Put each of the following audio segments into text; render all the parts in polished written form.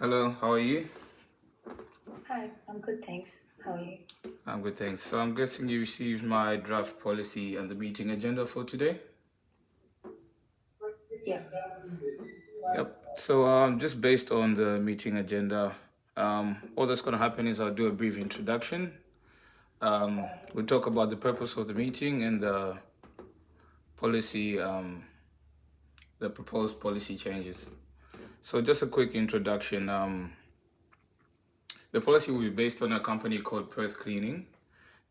Hello, how are you? Hi, I'm good, thanks. How are you? I'm good, thanks. So I'm guessing you received my draft policy and the meeting agenda for today? Yeah. Yep. So just based on the meeting agenda, all that's going to happen is I'll do a brief introduction. We'll talk about the purpose of the meeting and the policy, the proposed policy changes. So just a quick introduction. The policy will be based on a company called Perth Cleaning.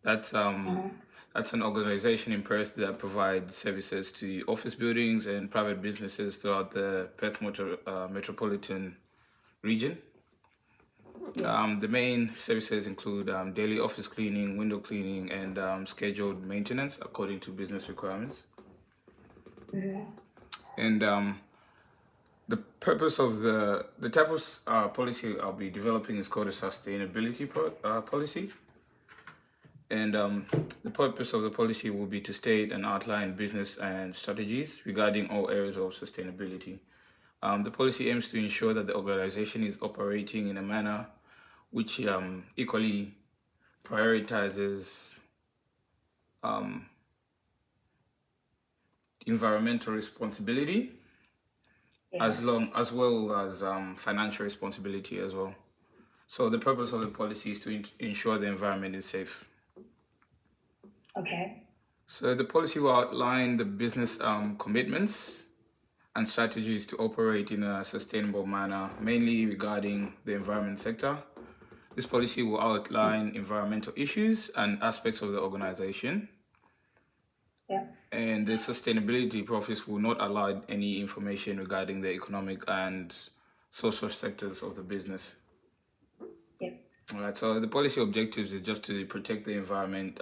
That's um, Mm-hmm. that's an organization in Perth that provides services to office buildings and private businesses throughout the Perth metropolitan region. Yeah. The main services include daily office cleaning, window cleaning, and scheduled maintenance according to business requirements. Mm-hmm. And the purpose of the type of policy I'll be developing is called a sustainability policy. And the purpose of the policy will be to state and outline business and strategies regarding all areas of sustainability. The policy aims to ensure that the organization is operating in a manner which equally prioritizes um, environmental responsibility Yeah. as well as financial responsibility as well. So the purpose of the policy is to ensure the environment is safe. Okay. So the policy will outline the business commitments and strategies to operate in a sustainable manner, mainly regarding the environment sector. This policy will outline environmental issues and aspects of the organization, Yeah. and the sustainability process will not allow any information regarding the economic and social sectors of the business. Yeah. All right, so the policy objectives is just to protect the environment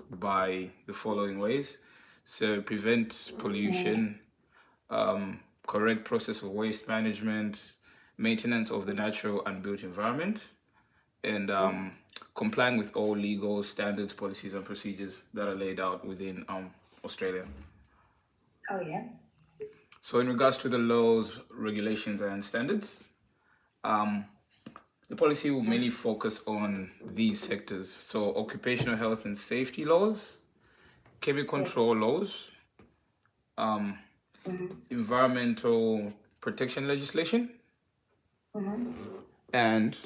by the following ways. So prevent Mm-hmm. pollution, correct process of waste management, maintenance of the natural and built environment, and Yeah. complying with all legal standards, policies, and procedures that are laid out within Australia. Oh, yeah. So, in regards to the laws, regulations, and standards, um, the policy will mainly focus on these sectors. So, occupational health and safety laws, chemical Yeah. control laws, um, Mm-hmm. environmental protection legislation, Mm-hmm. and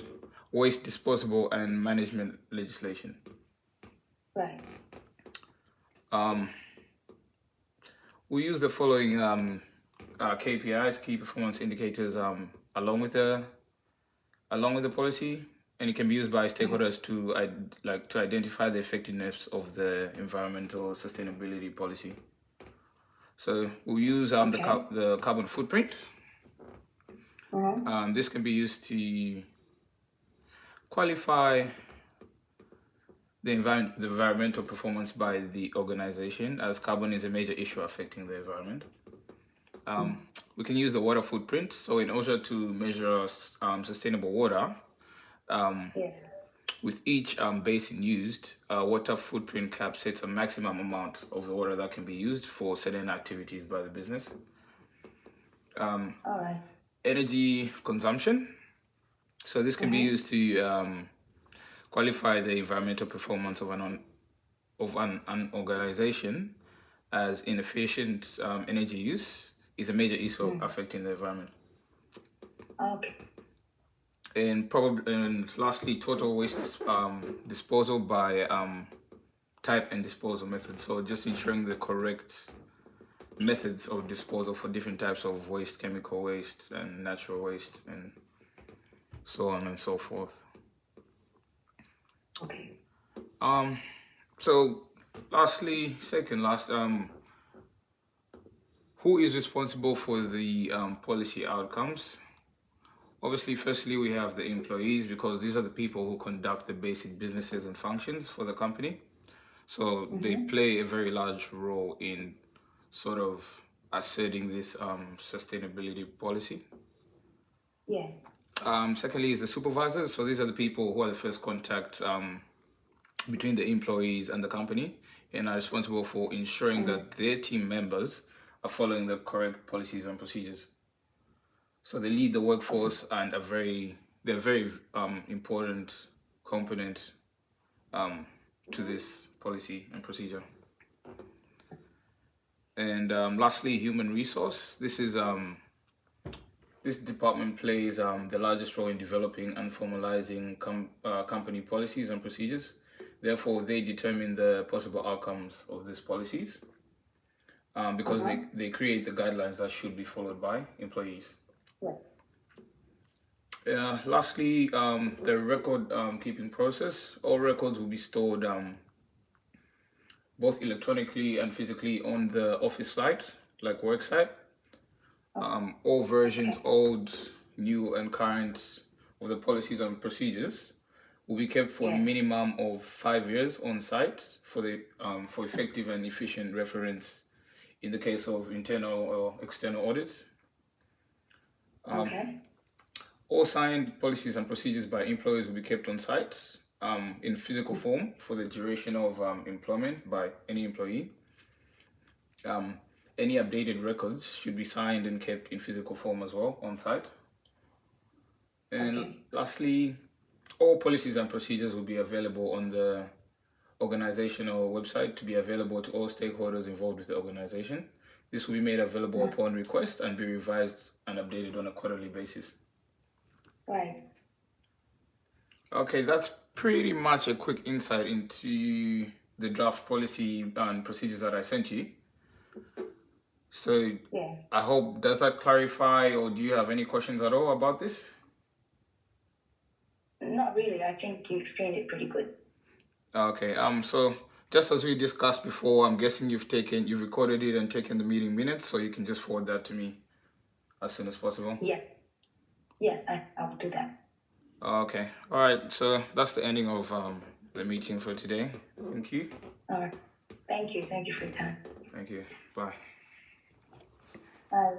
waste disposable and management legislation. Right. Um, we use the following KPIs, key performance indicators, along with the policy, and it can be used by Mm-hmm. stakeholders to identify the effectiveness of the environmental sustainability policy. So we'll use Okay. the carbon footprint. Mm-hmm. This can be used to qualify the environmental performance by the organization, as carbon is a major issue affecting the environment. We can use the water footprint. So in order to measure sustainable water, Yes. with each basin used, water footprint cap sets a maximum amount of the water that can be used for certain activities by the business. All right. Energy consumption. So this can be Mm-hmm. used to qualify the environmental performance of an organization, as inefficient energy use is a major issue Mm. affecting the environment. Okay. And lastly, total waste disposal by type and disposal method. So just ensuring the correct methods of disposal for different types of waste, chemical waste and natural waste, and so on and so forth. Okay. Um, so lastly, second last, who is responsible for the policy outcomes? Obviously, firstly, we have the employees, because these are the people who conduct the basic businesses and functions for the company. So they Mm-hmm. play a very large role in sort of asserting this sustainability policy. Yeah. Secondly, is the supervisors. So these are the people who are the first contact between the employees and the company, and are responsible for ensuring Mm-hmm. that their team members are following the correct policies and procedures. So they lead the workforce and they're very important component to this policy and procedure. And lastly, human resource. This department plays the largest role in developing and formalizing company policies and procedures. Therefore, they determine the possible outcomes of these policies because they create the guidelines that should be followed by employees. Lastly, the record keeping process. All records will be stored both electronically and physically on the office site, like work site. All versions, old, new, and current of the policies and procedures will be kept for a minimum of 5 years on site for effective and efficient reference in the case of internal or external audits. All signed policies and procedures by employees will be kept on site in physical form for the duration of employment by any employee. Any updated records should be signed and kept in physical form as well on site. And lastly, all policies and procedures will be available on the organizational website to be available to all stakeholders involved with the organization. This will be made available upon request and be revised and updated on a quarterly basis. Right. Okay, that's pretty much a quick insight into the draft policy and procedures that I sent you. So I hope, does that clarify, or do you have any questions at all about this? Not really. I think you explained it pretty good. Okay. So just as we discussed before, I'm guessing you've recorded it and taken the meeting minutes, so you can just forward that to me as soon as possible. Yeah. Yes, I'll do that. Okay. All right. So that's the ending of the meeting for today. Thank you. All right. Thank you. Thank you for your time. Thank you. Bye. Bye.